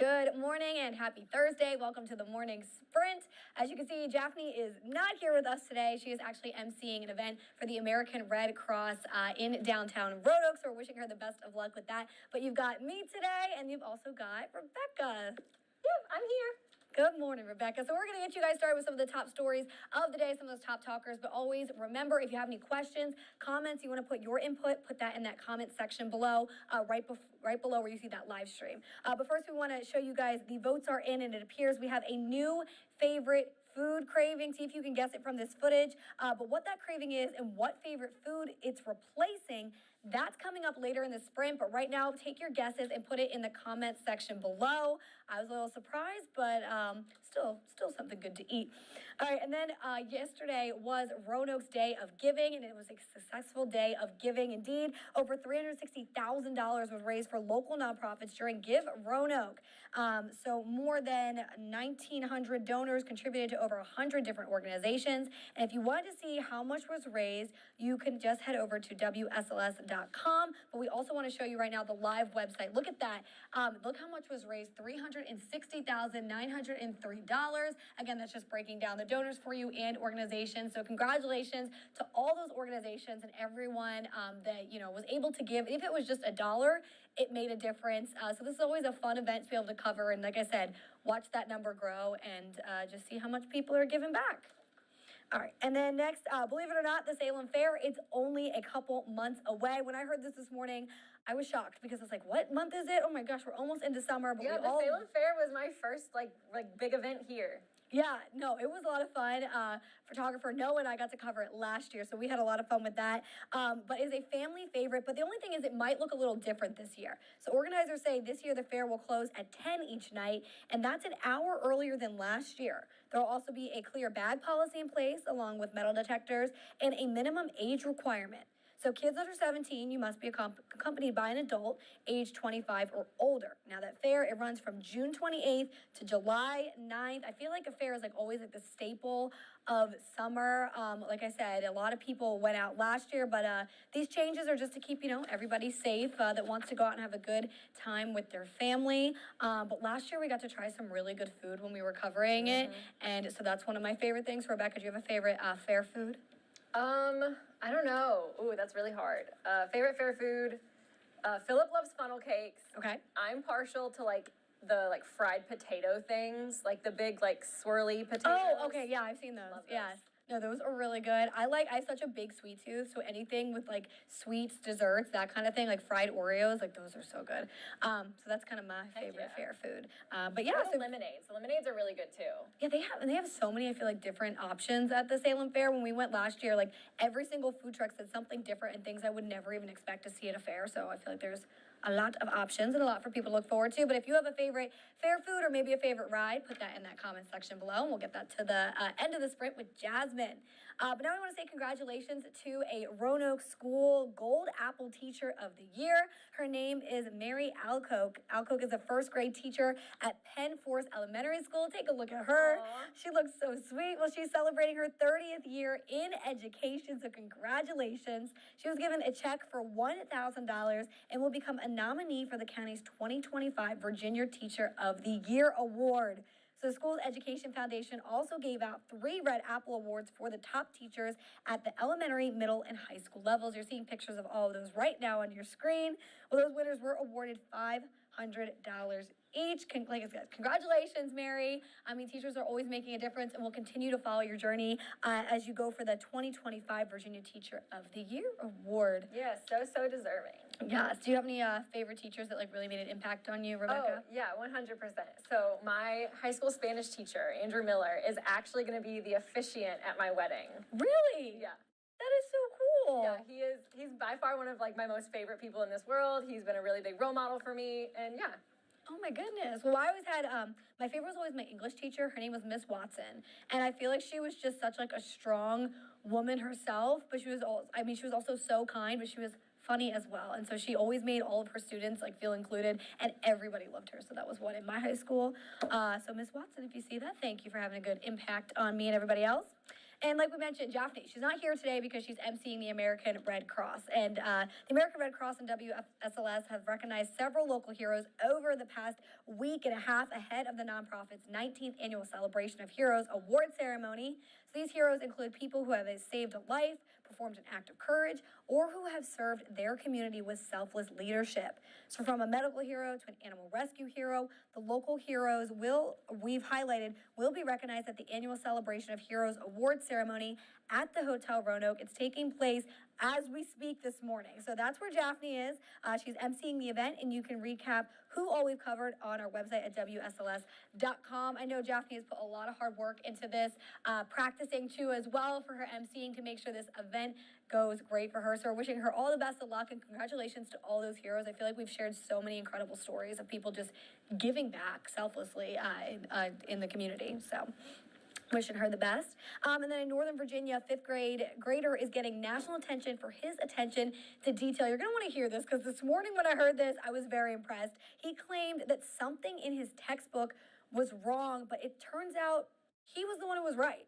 Good morning and happy Thursday. Welcome to the morning sprint. As you can see, Japhanie is not here with us today. She is actually emceeing an event for the American Red Cross in downtown Roanoke, so we're wishing her the best of luck with that. But you've got me today, and you've also got Rebecca. Yep, I'm here. Good morning, Rebecca. So we're going to get you guys started with some of the top stories of the day, some of those top talkers. But always remember, if you have any questions, comments, you want to put your input, put that in that comment section below, right below where you see that live stream. But first, we want to show you guys the votes are in, and it appears we have a new favorite food craving. See if you can guess it from this footage. But what that craving is and what favorite food it's replacing, that's coming up later in the sprint. But right now, take your guesses and put it in the comments section below. I was a little surprised, but still something good to eat. All right, and then yesterday was Roanoke's Day of Giving, and it was a successful day of giving indeed. Over $360,000 was raised for local nonprofits during Give Roanoke. So more than 1,900 donors contributed to over 100 different organizations. And if you want to see how much was raised, you can just head over to WSLS.com. But we also want to show you right now the live website. Look at that. Look how much was raised, $360,903. Again, that's just breaking down the donors for you and organizations. So congratulations to all those organizations and everyone that was able to give. If it was just $1, it made a difference. So this is always a fun event to be able to cover. And like I said, watch that number grow and just see how much people are giving back. All right, and then next, believe it or not, the Salem Fair, it's only a couple months away. When I heard this morning, I was shocked because I was like, what month is it? Oh my gosh, we're almost into summer. But yeah, the Salem Fair was my first like big event here. Yeah, no, it was a lot of fun. Photographer Noah and I got to cover it last year, so we had a lot of fun with that. But it's a family favorite, but the only thing is it might look a little different this year. So organizers say this year the fair will close at 10 each night, and that's an hour earlier than last year. There will also be a clear bag policy in place, along with metal detectors, and a minimum age requirement. So kids under 17, you must be accompanied by an adult age 25 or older. Now that fair, it runs from June 28th to July 9th. I feel like a fair is like always like the staple of summer. Like I said, a lot of people went out last year, but these changes are just to keep, everybody safe that wants to go out and have a good time with their family. But last year we got to try some really good food when we were covering it. And so that's one of my favorite things. Rebecca, do you have a favorite fair food? I don't know. Ooh, that's really hard. Favorite fair food? Philip loves funnel cakes. Okay. I'm partial to the fried potato things, like the big swirly potatoes. Oh, okay, yeah, I've seen those. Yes. No, those are really good. I have such a big sweet tooth, so anything with sweets, desserts, that kind of thing, like fried Oreos, those are so good. So that's kind of my favorite fair food. But yeah, so lemonades. The lemonades are really good too. Yeah, they have so many, I feel like, different options at the Salem Fair. When we went last year, every single food truck said something different and things I would never even expect to see at a fair. So I feel like there's a lot of options and a lot for people to look forward to. But if you have a favorite fair food or maybe a favorite ride, put that in that comment section below, and we'll get that to the end of the sprint with Jasmine. But now we want to say congratulations to a Roanoke School Gold Apple Teacher of the Year. Her name is Mary Alcoke. Alcoke is a first grade teacher at Penn Forest Elementary School. Take a look at her. Aww. She looks so sweet. Well, she's celebrating her 30th year in education, so congratulations. She was given a check for $1,000 and will become a nominee for the county's 2025 Virginia Teacher of the Year Award. So the school's education foundation also gave out 3 Red Apple Awards for the top teachers at the elementary, middle, and high school levels. You're seeing pictures of all of those right now on your screen. Well, those winners were awarded $500 each. Like I said, congratulations, Mary. I mean, teachers are always making a difference, and we'll continue to follow your journey as you go for the 2025 Virginia Teacher of the Year Award. Yes, so deserving. Yes. Do you have any favorite teachers that really made an impact on you, Rebecca? Oh, yeah, 100%. So my high school Spanish teacher, Andrew Miller, is actually going to be the officiant at my wedding. Really? Yeah. That is so cool. Yeah, he's by far one of my most favorite people in this world. He's been a really big role model for me, and yeah. Oh my goodness. Well, I always had, my favorite was always my English teacher. Her name was Miss Watson. And I feel like she was just such a strong woman herself, but she was also so kind, but she was funny as well. And so she always made all of her students feel included, and everybody loved her. So that was one in my high school. So Miss Watson, if you see that, thank you for having a good impact on me and everybody else. And like we mentioned, Japhanie, she's not here today because she's emceeing the American Red Cross. And the American Red Cross and WSLS have recognized several local heroes over the past week and a half ahead of the nonprofit's 19th annual Celebration of Heroes award ceremony. So these heroes include people who have saved a life, performed an act of courage, or who have served their community with selfless leadership. So from a medical hero to an animal rescue hero, the local heroes we've highlighted will be recognized at the annual Celebration of Heroes award ceremony at the Hotel Roanoke. It's taking place as we speak this morning. So that's where Japhanie is. She's emceeing the event, and you can recap who all we've covered on our website at WSLS.com. I know Japhanie has put a lot of hard work into this, practicing too as well for her emceeing to make sure this event goes great for her. So we're wishing her all the best of luck and congratulations to all those heroes. I feel like we've shared so many incredible stories of people just giving back selflessly in the community. So wishing her the best. And then in Northern Virginia, fifth grader is getting national attention for his attention to detail. You're gonna wanna hear this because this morning when I heard this, I was very impressed. He claimed that something in his textbook was wrong, but it turns out he was the one who was right.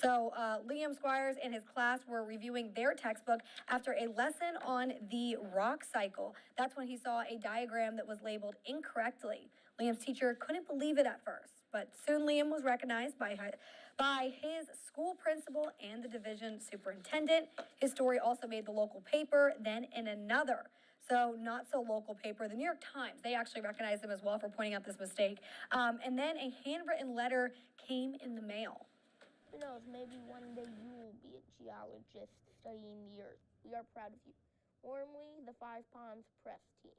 So Liam Squires and his class were reviewing their textbook after a lesson on the rock cycle. That's when he saw a diagram that was labeled incorrectly. Liam's teacher couldn't believe it at first, but soon Liam was recognized by his school principal and the division superintendent. His story also made the local paper, then in another. So not so local paper, the New York Times, they actually recognized him as well for pointing out this mistake. And then a handwritten letter came in the mail. Who knows, maybe one day you will be a geologist studying the Earth. We are proud of you. Warmly, the Five Ponds Press Team.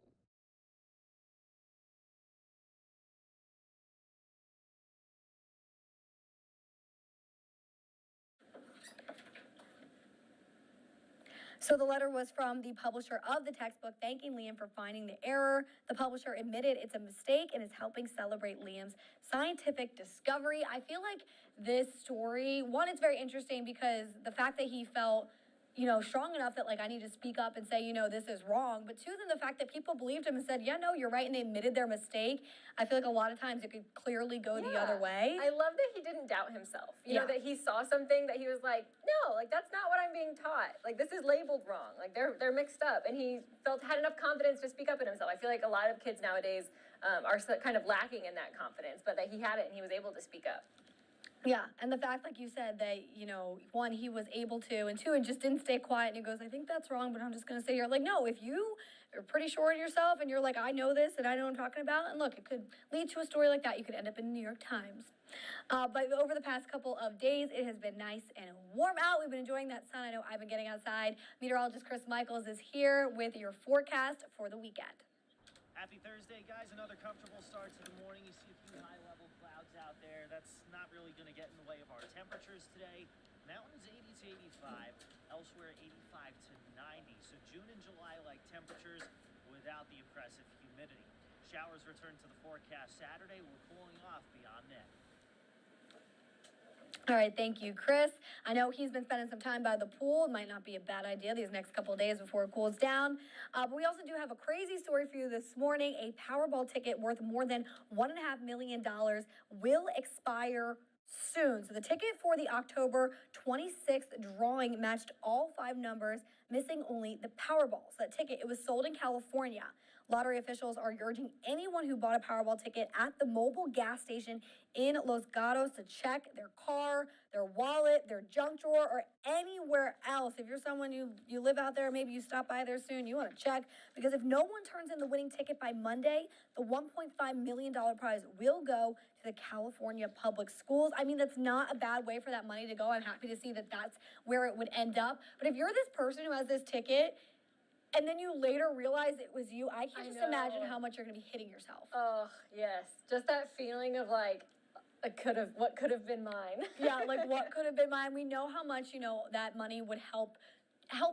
So the letter was from the publisher of the textbook thanking Liam for finding the error. The publisher admitted it's a mistake and is helping celebrate Liam's scientific discovery. I feel like this story, one, it's very interesting because the fact that he felt strong enough that, like, I need to speak up and say, this is wrong. But two, then the fact that people believed him and said, yeah, no, you're right, and they admitted their mistake. I feel like a lot of times it could clearly go the other way. I love that he didn't doubt himself. You know, that he saw something that he was like, no, like, that's not what I'm being taught. Like, this is labeled wrong. Like, they're mixed up. And he had enough confidence to speak up in himself. I feel like a lot of kids nowadays are kind of lacking in that confidence, but that he had it and he was able to speak up. Yeah, and the fact, like you said, that, one, he was able to, and two, and just didn't stay quiet, and he goes, I think that's wrong, but I'm just going to say here, like, no, if you are pretty sure in yourself, and you're like, I know this, and I know what I'm talking about, and look, it could lead to a story like that. You could end up in the New York Times. But over the past couple of days, it has been nice and warm out. We've been enjoying that sun. I know I've been getting outside. Meteorologist Chris Michaels is here with your forecast for the weekend. Happy Thursday, guys. Another comfortable start to the morning. You see a few high-level clouds out there. That's not really going to get in the way of our temperatures today. Mountains 80 to 85, elsewhere 85 to 90. So June and July-like temperatures without the oppressive humidity. Showers return to the forecast Saturday. We're cooling off beyond then. All right, thank you, Chris. I know he's been spending some time by the pool. It might not be a bad idea these next couple of days before it cools down. But we also do have a crazy story for you this morning. A Powerball ticket worth more than $1.5 million will expire soon. So the ticket for the October 26th drawing matched all 5 numbers, missing only the Powerball. So that ticket, it was sold in California. Lottery officials are urging anyone who bought a Powerball ticket at the mobile gas station in Los Gatos to check their car, their wallet, their junk drawer, or anywhere else. If you're someone you live out there, maybe you stop by there soon, you want to check, because if no one turns in the winning ticket by Monday, the $1.5 million prize will go to the California public schools. I mean, that's not a bad way for that money to go. I'm happy to see that that's where it would end up. But if you're this person who has this ticket, and then you later realize it was you, I can't just imagine how much you're going to be hitting yourself. Oh, yes. Just that feeling of like, what could have been mine. Yeah, like what could have been mine. We know how much, that money would help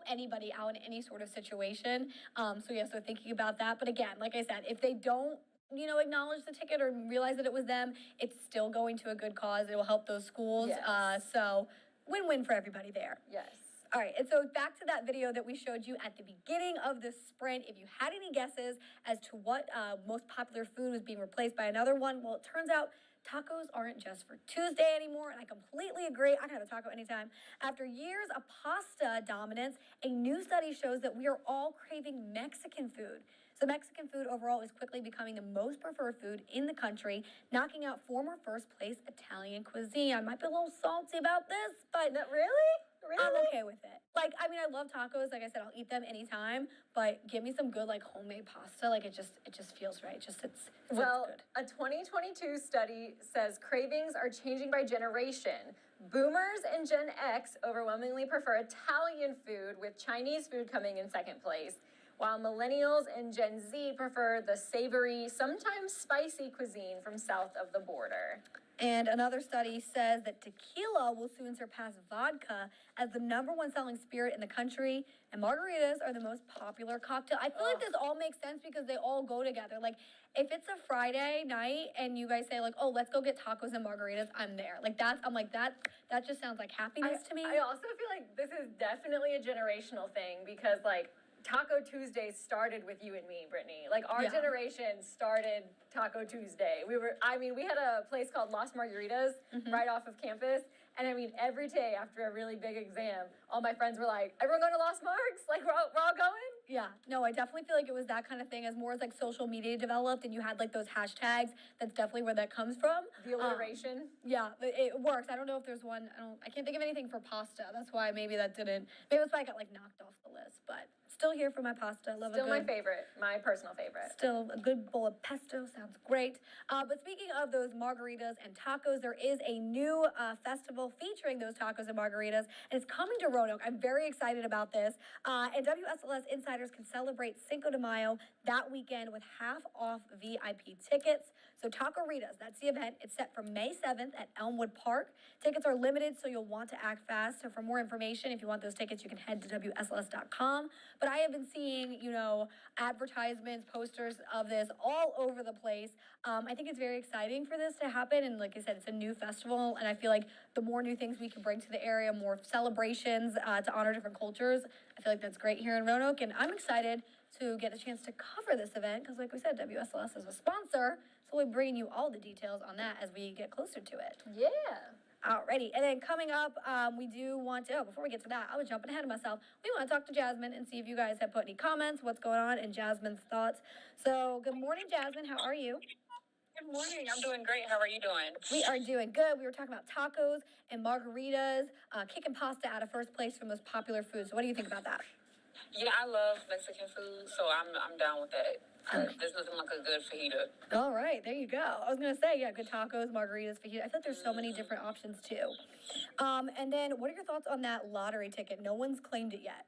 anybody out in any sort of situation. So thinking about that. But again, like I said, if they don't, acknowledge the ticket or realize that it was them, it's still going to a good cause. It will help those schools. Yes. So win-win for everybody there. Yes. All right, and so back to that video that we showed you at the beginning of the sprint. If you had any guesses as to what most popular food was being replaced by another one, well, it turns out tacos aren't just for Tuesday anymore, and I completely agree. I can have a taco anytime. After years of pasta dominance, a new study shows that we are all craving Mexican food. So Mexican food overall is quickly becoming the most preferred food in the country, knocking out former first place Italian cuisine. I might be a little salty about this, but No, really? I'm okay with it. Like, I mean, I love tacos. Like I said, I'll eat them anytime, but give me some good, like, homemade pasta. Like, it just feels right. It's Well, good. a 2022 study says cravings are changing by generation. Boomers and Gen X overwhelmingly prefer Italian food, with Chinese food coming in second place, while millennials and Gen Z prefer the savory, sometimes spicy cuisine from south of the border. And another study says that tequila will soon surpass vodka as the #1 selling spirit in the country, and margaritas are the most popular cocktail. I feel like this all makes sense because they all go together. Like, if it's a Friday night and you guys say like, "Oh, let's go get tacos and margaritas," I'm there. Like that just sounds like happiness to me. I also feel like this is definitely a generational thing because, like, Taco Tuesday started with you and me, Brittany. Like, our generation started Taco Tuesday. We had a place called Los Margaritas right off of campus. And I mean, every day after a really big exam, all my friends were like, "Everyone going to Los Margs? Like, we're all going?" Yeah, no, I definitely feel like it was that kind of thing as more as like social media developed and you had like those hashtags. That's definitely where that comes from. The alliteration. Yeah, it works. I don't know if there's one. I can't think of anything for pasta. That's why maybe that didn't. Maybe that's why I got like knocked off the list. But still here for my pasta. Love Still a good, my favorite, my personal favorite. Still a good bowl of pesto sounds great. But speaking of those margaritas and tacos, there is a new festival featuring those tacos and margaritas, and it's coming to Roanoke. I'm very excited about this. And WSLS insiders can celebrate Cinco de Mayo that weekend with half-off VIP tickets. So TacoRitas, that's the event. It's set for May 7th at Elmwood Park. Tickets are limited, so you'll want to act fast. So for more information, if you want those tickets, you can head to WSLS.com. But I have been seeing, advertisements, posters of this all over the place. I think it's very exciting for this to happen. And like I said, it's a new festival. And I feel like the more new things we can bring to the area, more celebrations to honor different cultures, I feel like that's great here in Roanoke. And I'm excited to get a chance to cover this event because, like we said, WSLS is a sponsor. So we'll be bringing you all the details on that as we get closer to it. Yeah. Alrighty, and then coming up, we do want to, before we get to that, I was jumping ahead of myself. We want to talk to Jasmine and see if you guys have put any comments, what's going on, and Jasmine's thoughts. So, good morning, Jasmine. How are you? Good morning. I'm doing great. How are you doing? We are doing good. We were talking about tacos and margaritas, kicking pasta out of first place for most popular foods. So, what do you think about that? Yeah, I love Mexican food, so I'm down with that. There's nothing like a good fajita. All right, there you go. I was going to say, yeah, good tacos, margaritas, fajita. I feel like there's so many different options, too. And then, what are your thoughts on that lottery ticket? No one's claimed it yet.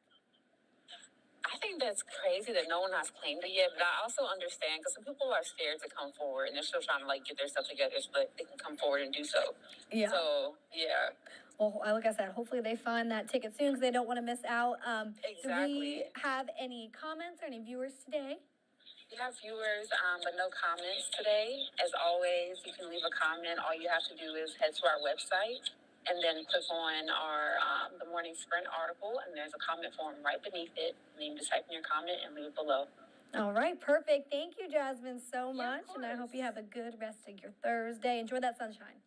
I think that's crazy that no one has claimed it yet, but I also understand because some people are scared to come forward and they're still trying to like get their stuff together so that they can come forward and do so. Yeah. So, yeah. Well, like I said, hopefully they find that ticket soon because they don't want to miss out. Exactly. Do we have any comments or any viewers today? We have viewers, but no comments today. As always, you can leave a comment. All you have to do is head to our website and then click on our the Morning Sprint article, and there's a comment form right beneath it. And you just type in your comment and leave it below. All right, perfect. Thank you, Jasmine, so much. Yeah, and I hope you have a good rest of your Thursday. Enjoy that sunshine.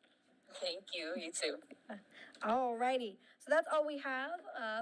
Thank you. You too. All righty. So that's all we have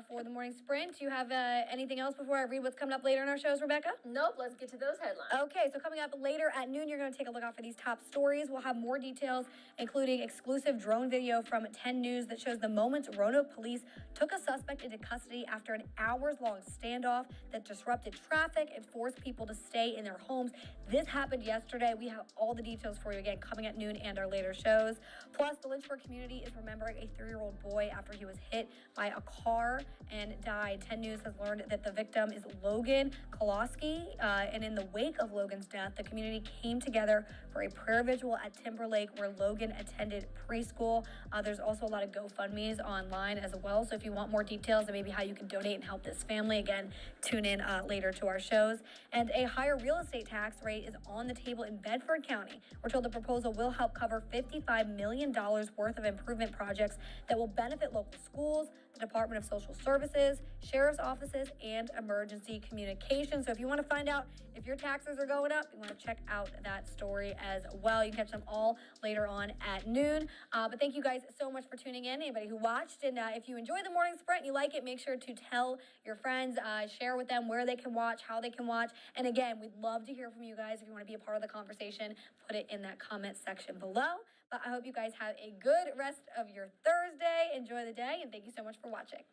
for the morning sprint. Do you have anything else before I read what's coming up later in our shows, Rebecca? Nope, let's get to those headlines. Okay, so coming up later at noon, you're going to take a look out for these top stories. We'll have more details, including exclusive drone video from 10 News that shows the moments Roanoke police took a suspect into custody after an hours-long standoff that disrupted traffic and forced people to stay in their homes. This happened yesterday. We have all the details for you again coming at noon and our later shows. Plus, the Lynchburg community is remembering a 3-year-old boy after he was hit by a car and died. 10 News has learned that the victim is Logan Koloski, and in the wake of Logan's death, the community came together for a prayer vigil at Timberlake where Logan attended preschool. There's also a lot of GoFundMes online as well, so if you want more details and maybe how you can donate and help this family, again, tune in later to our shows. And a higher real estate tax rate is on the table in Bedford County. We're told the proposal will help cover $55 million worth of improvement projects that that will benefit local schools, the Department of Social Services, sheriff's offices, and emergency communications. So if you want to find out if your taxes are going up, you want to check out that story as well. You can catch them all later on at noon. But thank you guys so much for tuning in, anybody who watched. And if you enjoy the morning sprint and you like it, make sure to tell your friends, share with them where they can watch, how they can watch. And again, we'd love to hear from you guys. If you want to be a part of the conversation, put it in that comment section below. But I hope you guys have a good rest of your Thursday. Enjoy the day, and thank you so much for watching.